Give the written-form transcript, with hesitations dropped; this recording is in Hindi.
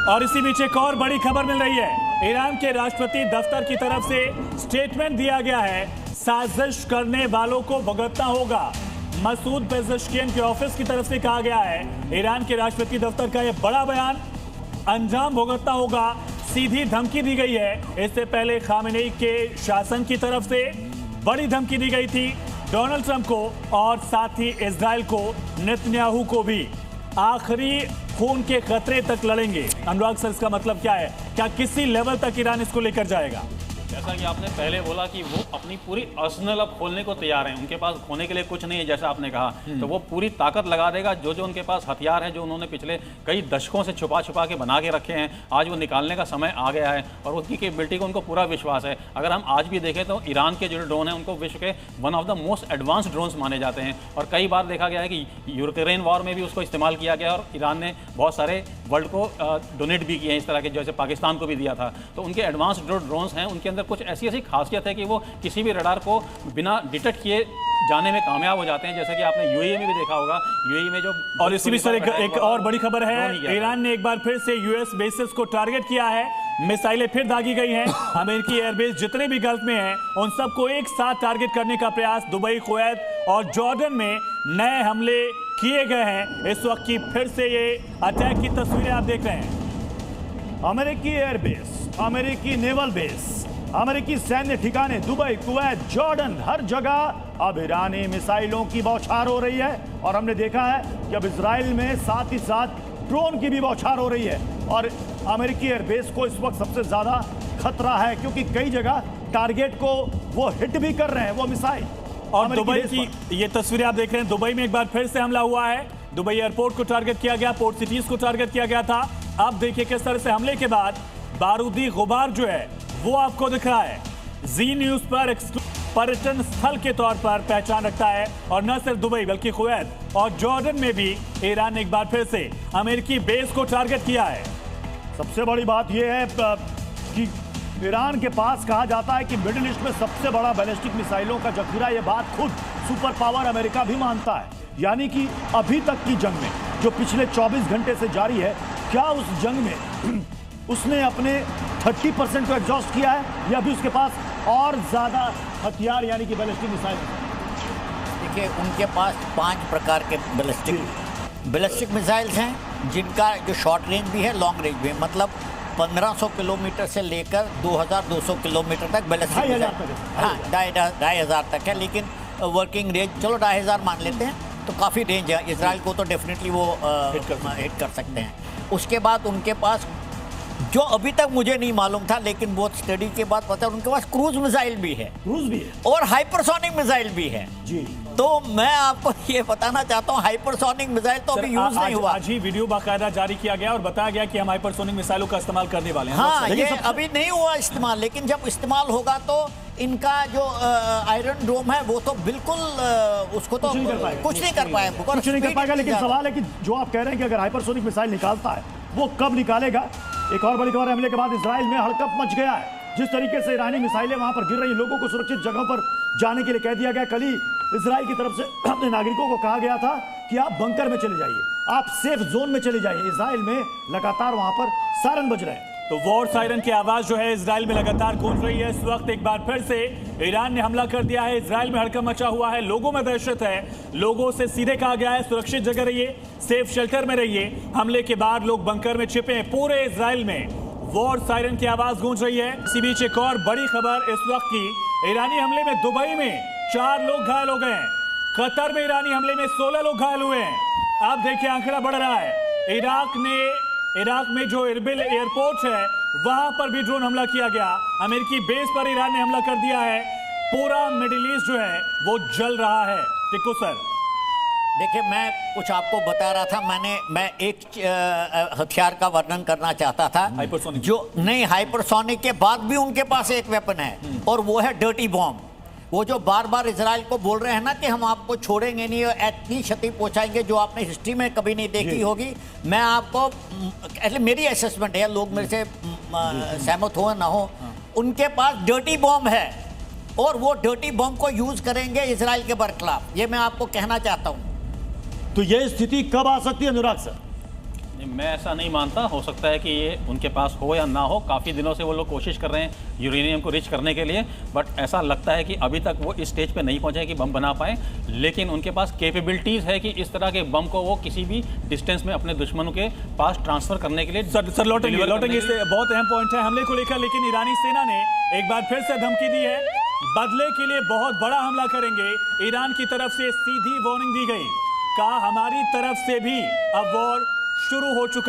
और इसी बीच एक और बड़ी खबर मिल रही है। ईरान के राष्ट्रपति दफ्तर की तरफ से स्टेटमेंट दिया गया है, साजिश करने वालों को भुगतना होगा। मसूद पेज़ेश्कियन के ऑफिस की तरफ से कहा गया है, ईरान के राष्ट्रपति दफ्तर का यह बड़ा बयान, अंजाम भुगतना होगा, सीधी धमकी दी गई है। इससे पहले खामेनेई के शासन की तरफ से बड़ी धमकी दी गई थी डोनाल्ड ट्रंप को और साथ ही इजराइल को, नेतन्याहू को भी। आखिरी खून के खतरे तक लड़ेंगे। अनुराग सर, इसका मतलब क्या है? क्या किसी लेवल तक ईरान इसको लेकर जाएगा? जैसा कि आपने पहले बोला कि वो अपनी पूरी अर्सेनल अब खोलने को तैयार हैं, उनके पास खोने के लिए कुछ नहीं है, जैसा आपने कहा। तो वो पूरी ताकत लगा देगा। जो जो उनके पास हथियार है, जो उन्होंने पिछले कई दशकों से छुपा छुपा के बना के रखे हैं, आज वो निकालने का समय आ गया है और उनकी कैपेबिलिटी को उनको पूरा विश्वास है। अगर हम आज भी देखें तो ईरान के जो ड्रोन हैं उनको विश्व के one of the most advance drones माने जाते हैं और कई बार देखा गया है कि यूक्रेन वॉर में भी उसको इस्तेमाल किया गया और ईरान ने बहुत सारे वर्ल्ड को डोनेट भी किए हैं, इस तरह के, जैसे पाकिस्तान को भी दिया था। तो उनके एडवांस जो ड्रोन्स हैं उनके अंदर कुछ ऐसी ऐसी खासियत है कि वो किसी भी रडार को बिना डिटेक्ट किए जाने में कामयाब हो जाते हैं, जैसे कि आपने यूएई में भी देखा होगा। यूएई में जो, और इसी बीच एक और बड़ी खबर है, ईरान ने एक बार फिर से यूएस बेसेस को टारगेट किया है। मिसाइलें फिर दागी गई हैं। अमेरिकी एयरबेस जितने भी गल्फ में हैं उन सबको एक साथ टारगेट करने का प्रयास दुबई, कुवैत और जॉर्डन में नए हमले किए गए हैं। इस वक्त की फिर से ये अटैक की तस्वीरें आप देख रहे हैं। अमेरिकी एयरबेस, अमेरिकी नेवल बेस, अमेरिकी सैन्य ठिकाने दुबई, कुवैत, जॉर्डन, हर जगह अब ईरानी मिसाइलों की बौछार हो रही है। और हमने देखा है कि अब इजराइल में साथ ही साथ ड्रोन की भी बौछार हो रही है। और अमेरिकी एयरबेस को इस वक्त सबसे ज्यादा खतरा है क्योंकि कई जगह टारगेट को वो हिट भी कर रहे हैं, वो मिसाइल। और दुबई की ये तस्वीरें आप देख रहे हैं, दुबई में एक बार फिर से हमला हुआ है। दुबई एयरपोर्ट को टारगेट किया गया, पोर्ट सिटीज को टारगेट किया गया था। अब देखिए किस तरह से हमले के बाद बारूदी गुबार जो है वो आपको दिख रहा है। जी न्यूज पर पर्यटन स्थल के तौर पर पहचान रखता है और न सिर्फ दुबई बल्कि कुवैत और जॉर्डन में भी ईरान ने एक बार फिर से अमेरिकी बेस को टारगेट किया है। सबसे बड़ी बात यह है कि ईरान के पास कहा जाता है कि मिडिल ईस्ट में सबसे बड़ा बैलिस्टिक मिसाइलों का जखीरा, ये बात खुद सुपर पावर अमेरिका भी मानता है। यानी कि अभी तक की जंग में जो पिछले 24 घंटे से जारी है, क्या उस जंग में उसने अपने 30% को एग्जॉस्ट किया है या अभी उसके पास और ज्यादा हथियार यानी कि बैलिस्टिक मिसाइल? देखिए, उनके पास 5 प्रकार के बैलिस्टिक मिसाइल्स हैं, जिनका जो शॉर्ट रेंज भी है, लॉन्ग रेंज भी है। मतलब 1500 किलोमीटर से लेकर 2200 किलोमीटर तक बैलिस्टिक मिसाइल, हाँ 2500 तक है। लेकिन वर्किंग रेंज चलो 2500 मान लेते हैं, तो काफ़ी रेंज है। इजराइल को तो डेफिनेटली वो हिट कर सकते हैं। उसके बाद उनके पास, जो अभी तक मुझे नहीं मालूम था लेकिन बहुत स्टडी के बाद पता है, उनके पास क्रूज मिसाइल भी है, और हाइपरसोनिक मिसाइल भी है जी। तो मैं आपको ये बताना चाहता हूँ, हाइपरसोनिक मिसाइल तो अभी यूज नहीं हुआ। आज ही वीडियो बाकायदा जारी किया गया और बताया गया कि हम हाइपरसोनिक मिसाइलों का इस्तेमाल करने वाले हैं। हाँ, ये अभी नहीं हुआ इस्तेमाल, लेकिन जब इस्तेमाल होगा तो इनका जो आयरन डोम है वो तो बिल्कुल उसको तो कुछ नहीं कर पाएगा। लेकिन सवाल है कि जो आप कह रहे हैं कि अगर हाइपरसोनिक मिसाइल निकालता है, वो कब निकालेगा? एक और बड़ी खबर, हमले के बाद इजराइल में हड़कंप मच गया है। जिस तरीके से ईरानी मिसाइलें वहां पर गिर रही, लोगों को सुरक्षित जगहों पर जाने के लिए कह दिया गया। कल ही इजराइल की तरफ से अपने नागरिकों को कहा गया था कि आप बंकर में चले जाइए, आप सेफ जोन में चले जाइए। इजराइल में लगातार वहां पर सायरन बज रहे हैं। तो वॉर सायरन की आवाज जो है इजराइल में लगातार गूंज रही है। इस वक्त एक बार फिर से ईरान ने हमला कर दिया है। इजराइल में हड़कंप मचा हुआ है, लोगों में दहशत है। लोगों से सीधे कहा गया है सुरक्षित जगह रहिए, सेफ शेल्टर में रहिए। हमले के बाद लोग बंकर में छिपे हैं। पूरे इजराइल में वॉर सायरन की आवाज गूंज रही है। इसी बीच एक और बड़ी खबर इस वक्त की, ईरानी हमले में दुबई में 4 लोग घायल हो गए हैं। कतर में ईरानी हमले में 16 लोग घायल हुए हैं। आप देखिए आंकड़ा बढ़ रहा है। इराक में जो इरबिल एयरपोर्ट है वहां पर भी ड्रोन हमला किया गया। अमेरिकी बेस पर ईरान ने हमला कर दिया है। पूरा मिडिल ईस्ट जो है वो जल रहा है। टिक्कू सर, देखिए, मैं कुछ आपको बता रहा था। मैं एक हथियार का वर्णन करना चाहता था, हाइपरसोनिक। जो नहीं, हाइपरसोनिक के बाद भी उनके पास एक वेपन है, और वो है डर्टी बॉम्ब। वो जो बार बार इजराइल को बोल रहे हैं ना कि हम आपको छोड़ेंगे नहीं और इतनी क्षति पहुंचाएंगे जो आपने हिस्ट्री में कभी नहीं देखी होगी। मैं आपको, मेरी असेसमेंट है, लोग मेरे से सहमत हो ना हो, उनके पास डर्टी बॉम्ब है और वो डर्टी बॉम्ब को यूज करेंगे इजराइल के बरखिलाफ। ये मैं आपको कहना चाहता हूं। तो यह स्थिति कब आ सकती है अनुराग सर? मैं ऐसा नहीं मानता। हो सकता है कि ये उनके पास हो या ना हो, काफ़ी दिनों से वो लोग कोशिश कर रहे हैं यूरेनियम को रिच करने के लिए, बट ऐसा लगता है कि अभी तक वो इस स्टेज पे नहीं पहुंचे कि बम बना पाए। लेकिन उनके पास कैपेबिलिटीज़ है कि इस तरह के बम को वो किसी भी डिस्टेंस में अपने दुश्मनों के पास ट्रांसफर करने के लिए सर लौटेंगे इससे बहुत अहम पॉइंट है हमले को लेकर, लेकिन ईरानी सेना ने एक बार फिर से धमकी दी है, बदले के लिए बहुत बड़ा हमला करेंगे। ईरान की तरफ से सीधी वार्निंग दी गई, कहा हमारी तरफ से भी अब वॉर शुरू हो चुका